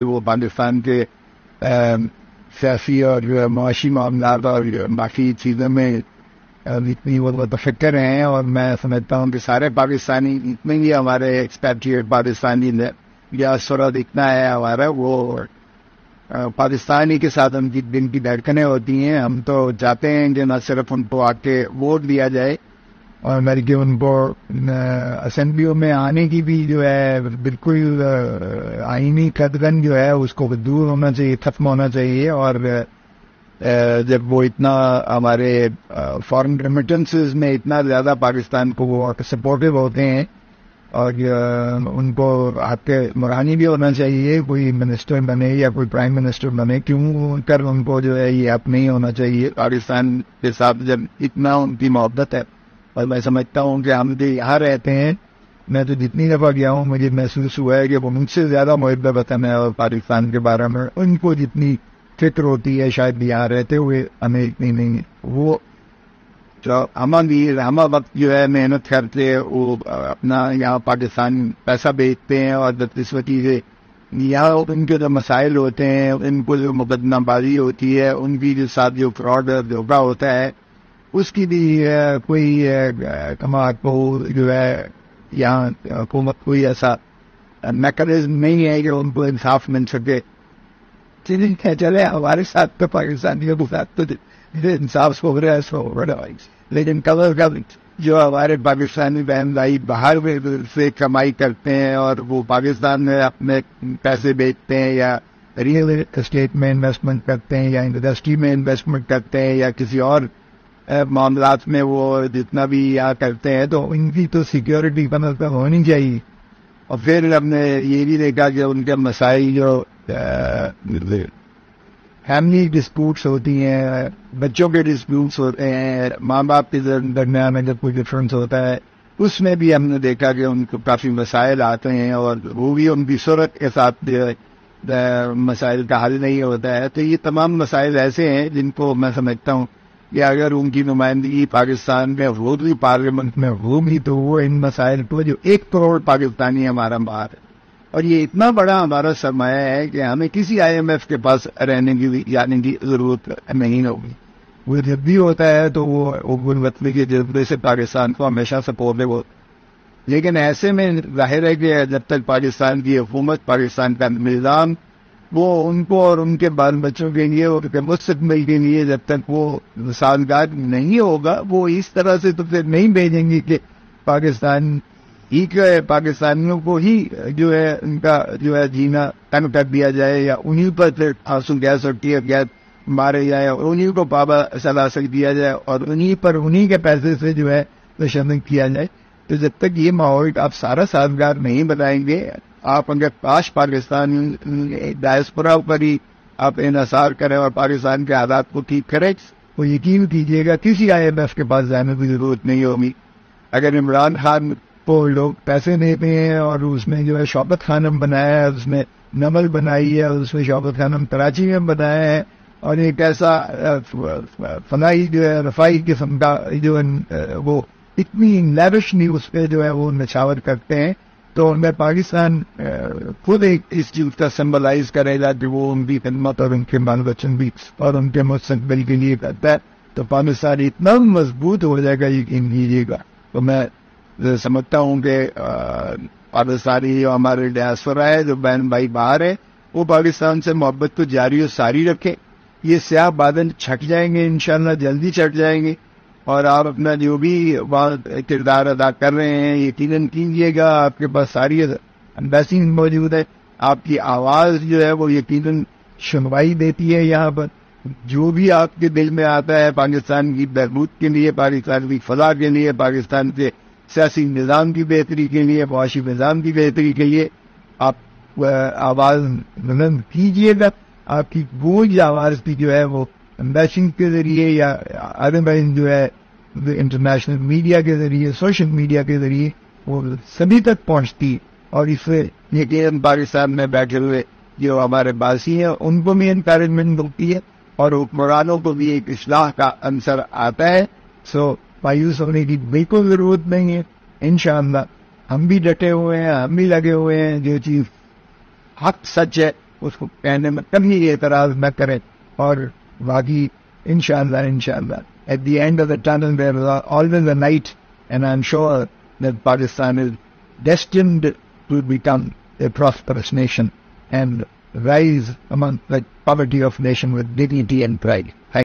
وہ پاکستان کے سیاسی اور معاشی معاملات اور باقی چیزوں میں اتنی وہ متفکر ہیں، اور میں سمجھتا ہوں کہ سارے پاکستانی اتنے ہی ہمارے ایکسپیٹریٹ پاکستانی یا سرحد اتنا ہے ہمارا، وہ پاکستانی کے ساتھ ہم جن کی دھڑکنیں ہوتی ہیں، ہم تو چاہتے ہیں کہ نہ صرف ان کو آ کے ووٹ دیا جائے، اور بلکہ ان کو اسمبلیوں میں آنے کی بھی جو ہے بالکل آئینی قدغن جو ہے اس کو دور ہونا چاہیے، ختم ہونا چاہیے. اور جب وہ اتنا ہمارے فارن ریمیٹنسز میں اتنا زیادہ پاکستان کو وہ سپورٹو ہوتے ہیں، اور ان کو آپ کے مرانی بھی ہونا چاہیے، کوئی منسٹر بنے یا کوئی پرائم منسٹر بنے، کیوں کر ان کو جو ہے یہ آپ نہیں ہونا چاہیے پاکستان کے ساتھ جب اتنا ان کی محبت ہے. اور میں سمجھتا ہوں کہ ہم جو یہاں رہتے ہیں، میں تو جتنی دفعہ گیا ہوں مجھے محسوس ہوا ہے کہ وہ مجھ سے زیادہ محب وطن ہے، اور پاکستان کے بارے میں ان کو جتنی فکر ہوتی ہے شاید یہاں رہتے ہوئے ہمیں اتنی نہیں ہے. وہ جو ہم وقت جو ہے محنت کرتے وہ اپنا یہاں پاکستان پیسہ بیچتے ہیں، اور اس وقت سے یہاں ان کے جو مسائل ہوتے ہیں، ان کو جو مقدمہ بازی ہوتی ہے، ان کی جو ساتھ جو فراڈ اور دھوکہ ہوتا ہے، اس کی بھی کوئی کمار کو جو ہے یہاں حکومت کوئی ایسا میکانزم نہیں ہے کہ ان کو انصاف مل سکے. چلے ہمارے ساتھ تو پاکستانیوں کے ساتھ تو انصاف ہو رہا ہے سو ہو رہا ہے، لیکن کبھی جو ہمارے پاکستانی بہن بھائی باہر سے کمائی کرتے ہیں اور وہ پاکستان میں اپنے پیسے بیچتے ہیں، یا ریئل اسٹیٹ میں انویسٹمنٹ کرتے ہیں، یا انڈسٹری میں انویسٹمنٹ کرتے ہیں، یا کسی اور معاملات میں وہ جتنا بھی یہاں کرتے ہیں، تو ان کی تو سیکیورٹی کا ہونی چاہیے. اور پھر ہم نے یہ بھی دیکھا کہ ان کے مسائل جو فیملی ڈسپیوٹس ہوتی ہیں، بچوں کے ڈسپیوٹس ہوتے ہیں، ماں باپ کے درمیان میں جب کوئی ڈفرینس ہوتا ہے، اس میں بھی ہم نے دیکھا کہ ان کو کافی مسائل آتے ہیں، اور وہ بھی ان کی صورت کے ساتھ مسائل کا حل نہیں ہوتا ہے. تو یہ تمام مسائل ایسے ہیں جن کو میں سمجھتا ہوں کہ اگر ان کی نمائندگی پاکستان میں ہوگی، پارلیمنٹ میں ہوگی، تو وہ ان مسائل کو جو 1 کروڑ پاکستانی ہمارا باہر ہے، اور یہ اتنا بڑا ہمارا سرمایہ ہے کہ ہمیں کسی IMF کے پاس رہنے کی جانے کی ضرورت نہیں ہوگی. وہ جب بھی ہوتا ہے تو وہ گلوتمی کے جذبے سے پاکستان کو ہمیشہ سپورٹ ہے وہ. لیکن ایسے میں ظاہر ہے کہ جب تک پاکستان کی حکومت، پاکستان کا نظام، وہ ان کو اور ان کے بال بچوں کے لیے اور مستقبل کے لیے جب تک وہ سازگار نہیں ہوگا، وہ اس طرح سے تو پھر نہیں بھیجیں گے کہ پاکستان ہی پاکستانیوں کو ہی جو ہے ان کا جو ہے جینا تنگ کر دیا جائے، یا انہیں پر پھر آنسو گیس اور ٹیئر گیس مارے جائے، اور انہیں کو پابا سلاسل دیا جائے، اور انہیں کے پیسے سے جو ہے تشدد کیا جائے. تو جب تک یہ ماحول آپ سارا سازگار نہیں بنائیں گے، آپ اگر کاش پاکستان ڈائسپورا پر ہی آپ انحصار کریں اور پاکستان کے حالات کو ٹھیک کریں، تو یقین کیجیے گا کسی IMF کے پاس جانے کی ضرورت نہیں ہوگی. اگر عمران خان کو لوگ پیسے دیتے ہیں اور اس میں جو ہے شوکت خانم بنایا ہے، اس میں نمل بنائی ہے، اور اس میں شوکت خانم کراچی میں بنایا ہے، اور ایک ایسا فنائی جو ہے رفائی قسم کا جو وہ اتنی لیوش نیوز پہ جو ہے وہ نچھاور کرتے ہیں، تو ان میں پاکستان خود ایک اس چیز کا سمبلائز کرے گا کہ وہ ان کی خدمت اور ان کے بال بچن بھی اور ان کے مستقبل کے لیے کرتا ہے. تو پاکستان اتنا مضبوط ہو جائے گا، یقین کیجیے گا. تو میں سمجھتا ہوں کہ پاکستانی جو ہمارے ڈیاسپورا ہے، جو بہن بھائی باہر ہے، وہ پاکستان سے محبت کو جاری و ساری رکھے. یہ سیاہ بادل چھٹ جائیں گے، انشاءاللہ جلدی چھٹ جائیں گے، اور آپ اپنا جو بھی کردار ادا کر رہے ہیں یقیناً کیجیے گا. آپ کے پاس ساری ایمبیسی موجود ہے، آپ کی آواز جو ہے وہ یقیناً سنوائی دیتی ہے. یہاں پر جو بھی آپ کے دل میں آتا ہے پاکستان کی بہبود کے لیے، پاکستان کی فلاح کے لیے، پاکستان کے سیاسی نظام کی بہتری کے لیے، معاشی نظام کی بہتری کے لیے، آپ آواز بلند کیجیے گا. آپ کی گونج آواز کی جو ہے وہ ایمبیسی کے ذریعے یا ادروائز جو ہے انٹرنیشنل میڈیا کے ذریعے، سوشل میڈیا کے ذریعے وہ سبھی تک پہنچتی ہے. اور اس سے یقیناً پاکستان میں بیٹھے ہوئے جو ہمارے باسی ہیں ان کو بھی انکریجمنٹ ملتی ہے، اور حکمرانوں کو بھی ایک اصلاح کا عنصر آتا ہے. سو مایوس ہونے کی بالکل ضرورت نہیں ہے. انشاءاللہ ہم بھی ڈٹے ہوئے ہیں، ہم بھی لگے ہوئے ہیں. جو چیز حق سچ ہے اس کو کہنے میں کبھی اعتراض نہ کریں. اور باقی انشاءاللہ at the end of the tunnel there is always a light, and I'm sure that Pakistan is destined to become a prosperous nation and rise among the poverty of nation with dignity and pride.